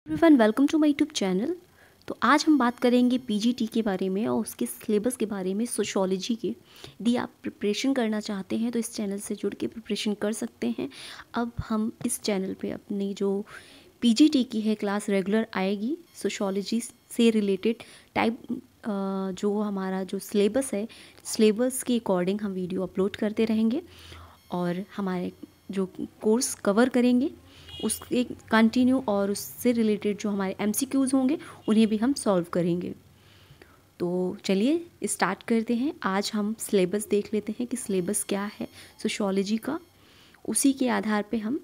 Everyone welcome to my YouTube channel. तो आज हम बात करेंगे पीजीटी के बारे में और उसके सिलेबस के बारे में, सोशियोलॉजी के। यदि आप प्रिपरेशन करना चाहते हैं तो इस चैनल से जुड़ के प्रिपरेशन कर सकते हैं। अब हम इस चैनल पे अपनी जो पीजीटी की है क्लास रेगुलर आएगी, सोशियोलॉजी से रिलेटेड टाइप जो हमारा जो सिलेबस है, सिलेबस के अकॉर्डिंग हम वीडियो अपलोड करते रहेंगे और हमारे जो कोर्स कवर करेंगे उसके कंटिन्यू और उससे रिलेटेड जो हमारे एमसीक्यूज़ होंगे उन्हें भी हम सॉल्व करेंगे। तो चलिए स्टार्ट करते हैं। आज हम सिलेबस देख लेते हैं कि सिलेबस क्या है सोशियोलॉजी का। उसी के आधार पे हम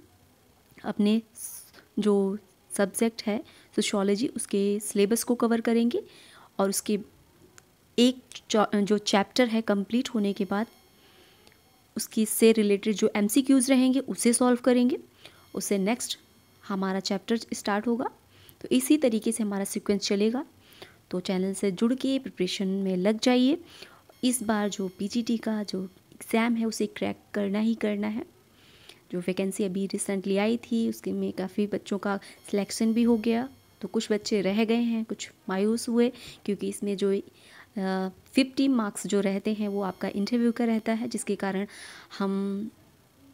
अपने जो सब्जेक्ट है सोशियोलॉजी उसके सिलेबस को कवर करेंगे और उसके एक जो चैप्टर है कंप्लीट होने के बाद उसकी से रिलेटेड जो एमसीक्यूज़ रहेंगे उसे सॉल्व करेंगे। उससे नेक्स्ट हमारा चैप्टर स्टार्ट होगा। तो इसी तरीके से हमारा सीक्वेंस चलेगा। तो चैनल से जुड़ के प्रिपरेशन में लग जाइए। इस बार जो पीजीटी का जो एग्ज़ाम है उसे क्रैक करना ही करना है। जो वैकेंसी अभी रिसेंटली आई थी उसके में काफ़ी बच्चों का सिलेक्शन भी हो गया। तो कुछ बच्चे रह गए हैं, कुछ मायूस हुए, क्योंकि इसमें जो 50 मार्क्स जो रहते हैं वो आपका इंटरव्यू का रहता है, जिसके कारण हम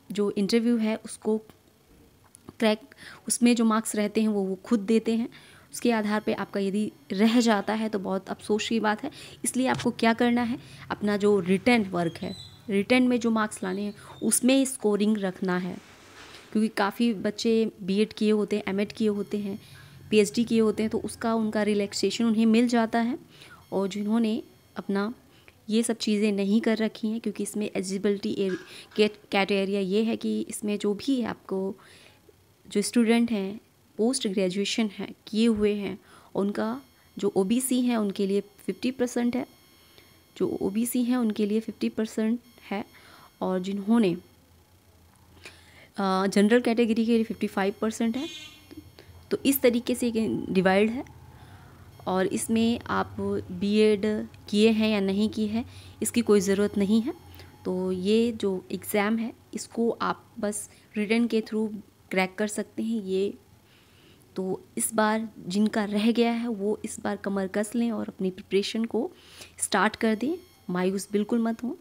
जो इंटरव्यू है उसको क्रैक, उसमें जो मार्क्स रहते हैं वो खुद देते हैं। उसके आधार पे आपका यदि रह जाता है तो बहुत अफसोस की बात है। इसलिए आपको क्या करना है, अपना जो रिटन वर्क है, रिटन में जो मार्क्स लाने हैं उसमें स्कोरिंग रखना है। क्योंकि काफ़ी बच्चे बीएड किए होते हैं, एमएड किए होते हैं, पीएचडी किए होते हैं, तो उसका उनका रिलैक्सेशन उन्हें मिल जाता है। और जिन्होंने अपना ये सब चीज़ें नहीं कर रखी हैं, क्योंकि इसमें एलिजिबिलिटी कैटेरिया ये है कि इसमें जो भी आपको जो स्टूडेंट हैं पोस्ट ग्रेजुएशन है किए हुए हैं उनका जो ओबीसी है उनके लिए 50% है, जो ओबीसी हैं उनके लिए 50% है, और जिन्होंने जनरल कैटेगरी के लिए 55% है। तो इस तरीके से डिवाइड है। और इसमें आप बीएड किए हैं या नहीं किए हैं इसकी कोई ज़रूरत नहीं है। तो ये जो एग्ज़ाम है इसको आप बस रिटन के थ्रू क्रैक कर सकते हैं। ये तो इस बार जिनका रह गया है वो इस बार कमर कस लें और अपनी प्रिपरेशन को स्टार्ट कर दें, मायूस बिल्कुल मत हों।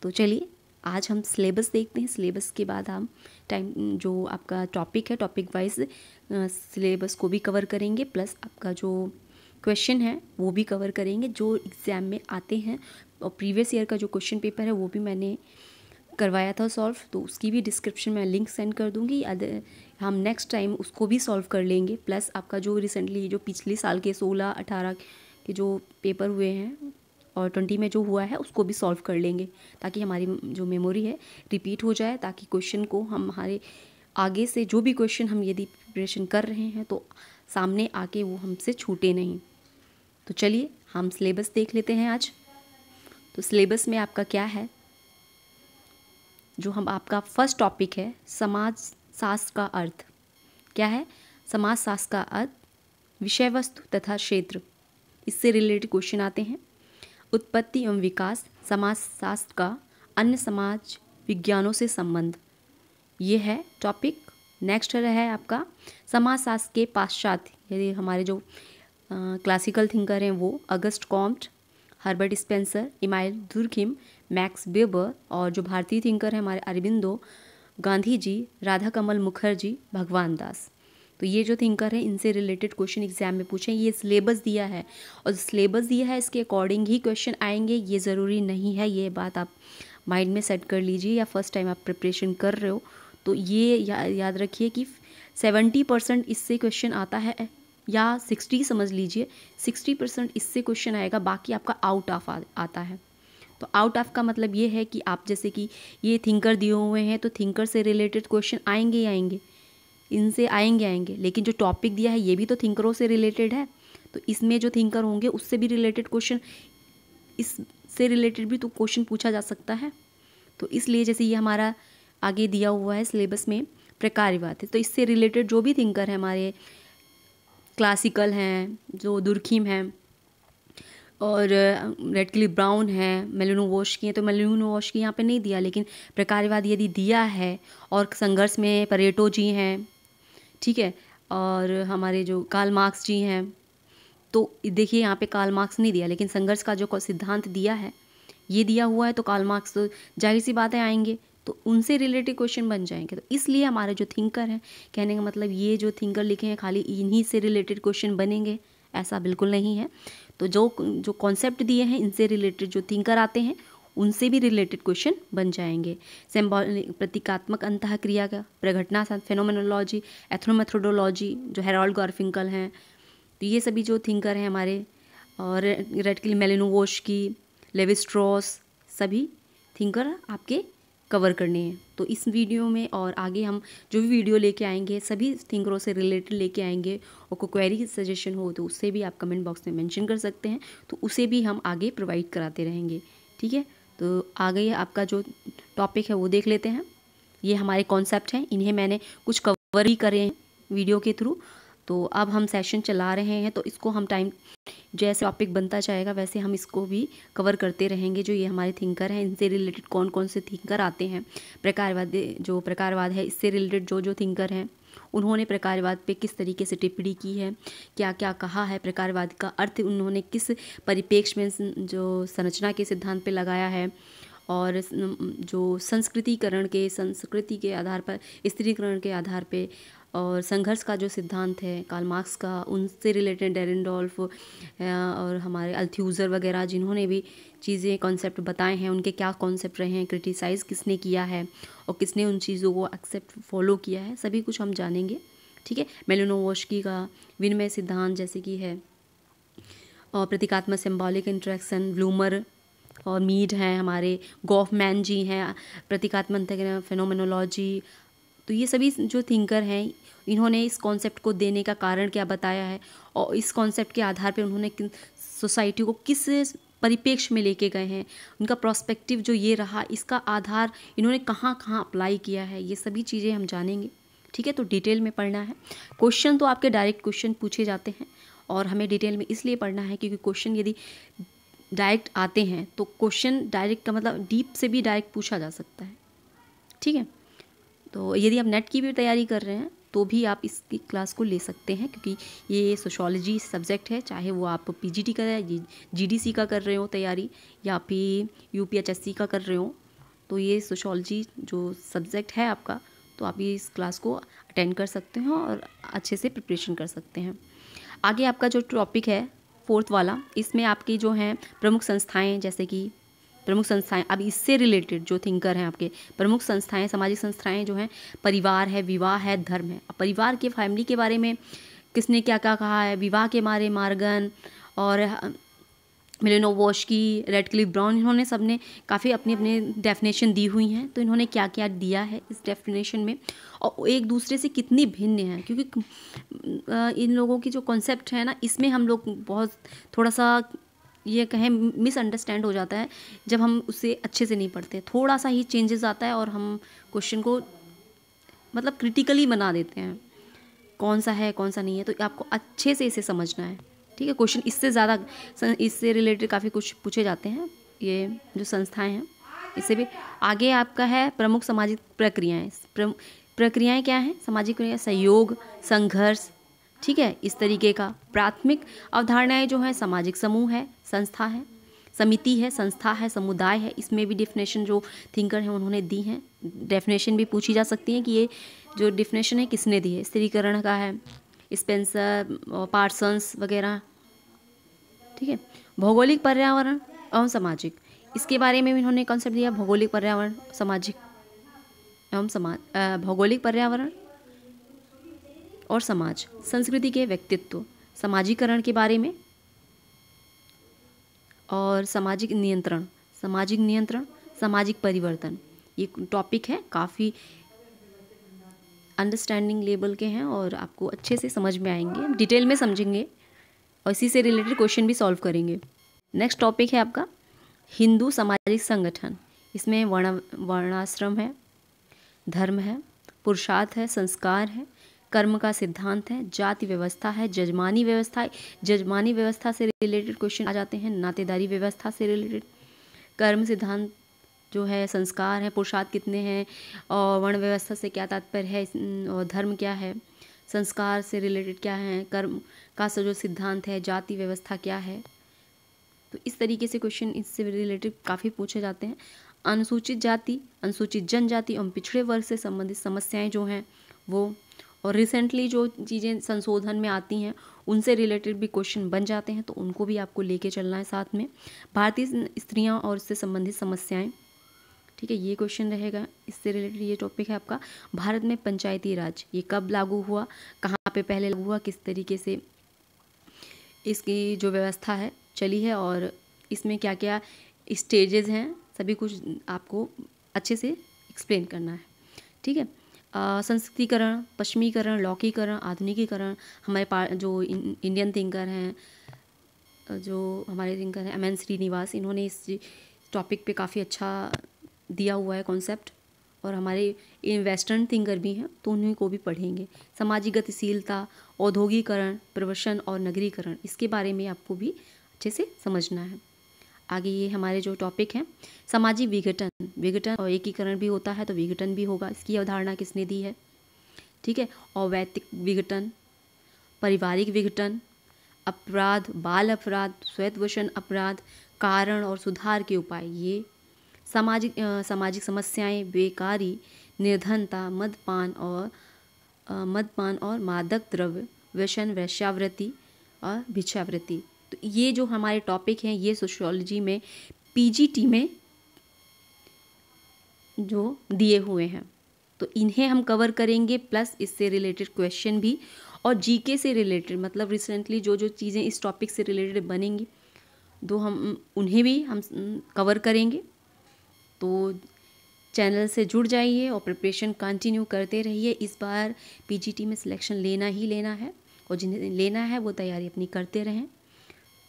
तो चलिए आज हम सिलेबस देखते हैं। सिलेबस के बाद हम टाइम जो आपका टॉपिक है टॉपिक वाइज सिलेबस को भी कवर करेंगे, प्लस आपका जो क्वेश्चन है वो भी कवर करेंगे जो एग्ज़ाम में आते हैं। और प्रीवियस ईयर का जो क्वेश्चन पेपर है वो भी मैंने करवाया था सॉल्व, तो उसकी भी डिस्क्रिप्शन में लिंक सेंड कर दूंगी। हम नेक्स्ट टाइम उसको भी सॉल्व कर लेंगे। प्लस आपका जो रिसेंटली जो पिछले साल के 16-18 के जो पेपर हुए हैं और 20 में जो हुआ है उसको भी सॉल्व कर लेंगे, ताकि हमारी जो मेमोरी है रिपीट हो जाए, ताकि क्वेश्चन को हमारे आगे से जो भी क्वेश्चन हम यदि प्रिपरेशन कर रहे हैं तो सामने आके वो हमसे छूटे नहीं। तो चलिए हम सिलेबस देख लेते हैं आज। तो सिलेबस में आपका क्या है, जो हम आपका फर्स्ट टॉपिक है समाज शास्त्र का अर्थ। क्या है समाज शास्त्र का अर्थ? विषय वस्तु तथा क्षेत्र, इससे रिलेटेड क्वेश्चन आते हैं। उत्पत्ति एवं विकास, समाज शास्त्र का अन्य समाज विज्ञानों से संबंध, ये है टॉपिक। नेक्स्ट है आपका समाज शास्त्र के पाश्चात्य, यदि हमारे जो क्लासिकल थिंकर हैं वो August Comte, Herbert Spencer, email Durkheim, max weber, और जो भारतीय थिंकर हैं हमारे अरबिंदो, गांधी जी, राधा कमल मुखर्जी, भगवान दास। तो ये जो थिंकर हैं इनसे रिलेटेड क्वेश्चन एग्जाम में पूछें। ये सिलेबस दिया है और सिलेबस दिया है इसके अकॉर्डिंग ही क्वेश्चन आएंगे, ये ज़रूरी नहीं है। ये बात आप माइंड में सेट कर लीजिए, या फर्स्ट टाइम आप प्रिपरेशन कर रहे हो तो ये याद रखिए कि 70% इससे क्वेश्चन आता है, या 60 समझ लीजिए, 60% इससे क्वेश्चन आएगा, बाकी आपका आउट ऑफ आता है। तो आउट ऑफ का मतलब ये है कि आप जैसे कि ये थिंकर दिए हुए हैं तो थिंकर से रिलेटेड क्वेश्चन आएंगे ही आएंगे, इनसे आएंगे, लेकिन जो टॉपिक दिया है ये भी तो थिंकरों से रिलेटेड है। तो इसमें जो थिंकर होंगे उससे भी रिलेटेड क्वेश्चन, इससे रिलेटेड भी तो क्वेश्चन पूछा जा सकता है। तो इसलिए जैसे ये हमारा आगे दिया हुआ है सिलेबस में प्रकार्यवाद है, तो इससे रिलेटेड जो भी थिंकर है हमारे क्लासिकल हैं, जो दुर्खिम हैं, और रेडक्लिफ ब्राउन है, मेलिनोवस्की है। तो मेलिनोवस्की यहाँ पे नहीं दिया, लेकिन प्रकार्यवाद यदि दिया है, और संघर्ष में परेटो जी हैं, ठीक है, और हमारे जो कार्ल मार्क्स जी हैं, तो देखिए यहाँ पे कार्ल मार्क्स नहीं दिया, लेकिन संघर्ष का जो सिद्धांत दिया है ये दिया हुआ है, तो कार्ल मार्क्स तो जाहिर सी बात है आएंगे, तो उनसे रिलेटेड क्वेश्चन बन जाएंगे। तो इसलिए हमारे जो थिंकर हैं, कहने का मतलब ये जो थिंकर लिखे हैं खाली इन्हीं से रिलेटेड क्वेश्चन बनेंगे, ऐसा बिल्कुल नहीं है। तो जो कॉन्सेप्ट दिए हैं इनसे रिलेटेड जो थिंकर आते हैं उनसे भी रिलेटेड क्वेश्चन बन जाएंगे। सिंबॉलिक प्रतीकात्मक अंतःक्रिया का प्रघटना फेनोमेनोलॉजी, एथनोमेथोडोलॉजी जो हेरोल्ड गारफिंकल हैं, तो ये सभी जो थिंकर हैं हमारे, और रेडक्लिफ, मेलिनोवस्की, लेवी स्ट्रॉस, सभी थिंकर आपके कवर करने हैं। तो इस वीडियो में और आगे हम जो भी वीडियो लेके आएंगे सभी थिंकरों से रिलेटेड लेके आएंगे, और कोई क्वेरी सजेशन हो तो उससे भी आप कमेंट बॉक्स में मेंशन कर सकते हैं, तो उसे भी हम आगे प्रोवाइड कराते रहेंगे। ठीक है, तो आगे आपका जो टॉपिक है वो देख लेते हैं। ये हमारे कॉन्सेप्ट हैं, इन्हें मैंने कुछ कवर ही करे हैं वीडियो के थ्रू। तो अब हम सेशन चला रहे हैं, तो इसको हम टाइम जैसे टॉपिक बनता जाएगा वैसे हम इसको भी कवर करते रहेंगे। जो ये हमारे थिंकर हैं इनसे रिलेटेड कौन कौन से थिंकर आते हैं, जो प्रकारवाद है इससे रिलेटेड जो थिंकर हैं उन्होंने प्रकारवाद पे किस तरीके से टिप्पणी की है, क्या क्या कहा है, प्रकारवाद का अर्थ उन्होंने किस परिप्रेक्ष्य में जो संरचना के सिद्धांत पे लगाया है, और जो संस्कृति के आधार पर, स्त्रीकरण के आधार पे, और संघर्ष का जो सिद्धांत है कार्ल मार्क्स का, उनसे रिलेटेड डेरेंडोल्फ और हमारे अल्थ्यूजर वगैरह जिन्होंने भी चीज़ें कॉन्सेप्ट बताए हैं, उनके क्या कॉन्सेप्ट रहे हैं, क्रिटिसाइज़ किसने किया है और किसने उन चीज़ों को एक्सेप्ट फॉलो किया है, सभी कुछ हम जानेंगे। ठीक है, मेलिनोवस्की का विनिमय सिद्धांत जैसे कि है, और प्रतीकात्मक सिंबॉलिक इंटरेक्शन, ब्लूमर और मीड हैं हमारे, गॉफमैन जी हैं प्रतीकात्मक फेनोमेनोलॉजी। तो ये सभी जो थिंकर हैं इन्होंने इस कॉन्सेप्ट को देने का कारण क्या बताया है, और इस कॉन्सेप्ट के आधार पर उन्होंने सोसाइटी को किस परिप्रेक्ष्य में लेके गए हैं, उनका प्रोस्पेक्टिव जो ये रहा, इसका आधार इन्होंने कहाँ कहाँ अप्लाई किया है, ये सभी चीज़ें हम जानेंगे। ठीक है, तो डिटेल में पढ़ना है। क्वेश्चन तो आपके डायरेक्ट क्वेश्चन पूछे जाते हैं, और हमें डिटेल में इसलिए पढ़ना है क्योंकि क्वेश्चन यदि डायरेक्ट आते हैं तो क्वेश्चन डायरेक्ट का मतलब डीप से भी डायरेक्ट पूछा जा सकता है। ठीक है, तो यदि आप नेट की भी तैयारी कर रहे हैं तो भी आप इसकी क्लास को ले सकते हैं, क्योंकि ये सोशियोलॉजी सब्जेक्ट है, चाहे वो आप पीजीटी का या जीडीसी का कर रहे हो तैयारी, या फिर यूपीएचएससी का कर रहे हो, तो ये सोशियोलॉजी जो सब्जेक्ट है आपका, तो आप ये इस क्लास को अटेंड कर सकते हैं और अच्छे से प्रिपरेशन कर सकते हैं। आगे आपका जो टॉपिक है 4th वाला, इसमें आपकी जो हैं प्रमुख संस्थाएँ, जैसे कि प्रमुख संस्थाएं, अब इससे रिलेटेड जो थिंकर हैं आपके प्रमुख संस्थाएं, सामाजिक संस्थाएं जो हैं, परिवार है, विवाह है, धर्म है। अब परिवार के फैमिली के बारे में किसने क्या क्या कहा है, विवाह के बारे में मार्गन और मेलिनोवस्की, रेडक्लिफ ब्राउन, इन्होंने सबने काफ़ी अपनी अपनी डेफिनेशन दी हुई हैं। तो इन्होंने क्या क्या दिया है इस डेफिनेशन में, और एक दूसरे से कितनी भिन्न है, क्योंकि इन लोगों की जो कॉन्सेप्ट है ना, इसमें हम लोग बहुत थोड़ा सा ये कहें मिसअंडरस्टैंड हो जाता है जब हम उसे अच्छे से नहीं पढ़ते, थोड़ा सा ही चेंजेस आता है और हम क्वेश्चन को मतलब क्रिटिकली बना देते हैं, कौन सा है कौन सा नहीं है। तो आपको अच्छे से इसे समझना है। ठीक है, क्वेश्चन इससे रिलेटेड काफ़ी कुछ पूछे जाते हैं, ये जो संस्थाएं हैं इससे भी। आगे आपका है प्रमुख सामाजिक प्रक्रियाएँ। प्रक्रियाएँ क्या हैं, सामाजिक प्रक्रिया, सहयोग, संघर्ष। ठीक है, इस तरीके का। प्राथमिक अवधारणाएं जो हैं, सामाजिक समूह है, संस्था है, समिति है, संस्था है, समुदाय है। इसमें भी डेफिनेशन जो थिंकर हैं उन्होंने दी हैं। डेफिनेशन भी पूछी जा सकती है कि ये जो डेफिनेशन है किसने दी है। स्त्रीकरण का है स्पेंसर, पार्सन्स वगैरह। ठीक है, भौगोलिक पर्यावरण एवं सामाजिक, इसके बारे में भी इन्होंने कॉन्सेप्ट दिया, भौगोलिक पर्यावरण, सामाजिक एवं भौगोलिक पर्यावरण और समाज, संस्कृति के व्यक्तित्व, समाजीकरण के बारे में, और सामाजिक नियंत्रण, सामाजिक परिवर्तन। ये टॉपिक है, काफ़ी अंडरस्टैंडिंग लेवल के हैं और आपको अच्छे से समझ में आएंगे, डिटेल में समझेंगे और इसी से रिलेटेड क्वेश्चन भी सॉल्व करेंगे। नेक्स्ट टॉपिक है आपका हिंदू सामाजिक संगठन। इसमें वर्णाश्रम है, धर्म है, पुरुषार्थ है, संस्कार है, कर्म का सिद्धांत है, जाति व्यवस्था है, जजमानी व्यवस्था से रिलेटेड क्वेश्चन आ जाते हैं, नातेदारी व्यवस्था से रिलेटेड, कर्म सिद्धांत जो है, संस्कार है, पुरुषार्थ कितने हैं और वर्ण व्यवस्था से क्या तात्पर्य है, और धर्म क्या है, संस्कार से रिलेटेड क्या है, कर्म का जो सिद्धांत है, जाति व्यवस्था क्या है। तो इस तरीके से क्वेश्चन इससे रिलेटेड काफ़ी पूछे जाते हैं। अनुसूचित जाति, अनुसूचित जनजाति एवं पिछड़े वर्ग से संबंधित समस्याएं जो हैं वो, और रिसेंटली जो चीज़ें संशोधन में आती हैं उनसे रिलेटेड भी क्वेश्चन बन जाते हैं, तो उनको भी आपको लेके चलना है साथ में। भारतीय स्त्रियां और इससे संबंधित समस्याएं, ठीक है, ये क्वेश्चन रहेगा। इससे रिलेटेड ये टॉपिक है आपका। भारत में पंचायती राज ये कब लागू हुआ, कहाँ पे पहले लागू हुआ, किस तरीके से इसकी जो व्यवस्था है चली है, और इसमें क्या क्या स्टेजेस हैं, सभी कुछ आपको अच्छे से एक्सप्लेन करना है, ठीक है। संस्कृतिकरण, पश्चिमीकरण, लौकीकरण, आधुनिकीकरण, हमारे जो इंडियन थिंकर हैं, जो हमारे थिंकर हैं एम.एन. श्रीनिवास, इन्होंने इस टॉपिक पे काफ़ी अच्छा दिया हुआ है कॉन्सेप्ट, और हमारे वेस्टर्न थिंकर भी हैं तो उन्हीं को भी पढ़ेंगे। सामाजिक गतिशीलता, औद्योगिकरण, प्रवसन और नगरीकरण, इसके बारे में आपको भी अच्छे से समझना है। आगे ये हमारे जो टॉपिक हैं, सामाजिक विघटन, विघटन और एकीकरण भी होता है तो विघटन भी होगा, इसकी अवधारणा किसने दी है, ठीक है। और वैयक्तिक विघटन, पारिवारिक विघटन, अपराध, बाल अपराध, स्वयंपोषण अपराध, कारण और सुधार के उपाय, ये सामाजिक समस्याएं, बेकारी, निर्धनता, मदपान और मादक द्रव्य व्यसन, वेश्यावृत्ति और भिक्षावृत्ति। तो ये जो हमारे टॉपिक हैं ये सोशियोलॉजी में पीजीटी में जो दिए हुए हैं, तो इन्हें हम कवर करेंगे, प्लस इससे रिलेटेड क्वेश्चन भी, और जीके से रिलेटेड, मतलब रिसेंटली जो जो चीज़ें इस टॉपिक से रिलेटेड बनेंगी तो हम उन्हें भी हम कवर करेंगे। तो चैनल से जुड़ जाइए और प्रिपरेशन कंटिन्यू करते रहिए। इस बार पीजीटी में सिलेक्शन लेना ही लेना है, और जिन्हें लेना है वो तैयारी अपनी करते रहें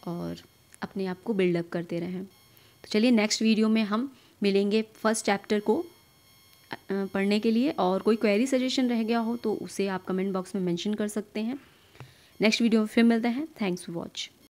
और अपने आप को बिल्डअप करते रहें। तो चलिए नेक्स्ट वीडियो में हम मिलेंगे फर्स्ट चैप्टर को पढ़ने के लिए, और कोई क्वेरी सजेशन रह गया हो तो उसे आप कमेंट बॉक्स में मेंशन कर सकते हैं। नेक्स्ट वीडियो में फिर मिलते हैं। Thanks for watch.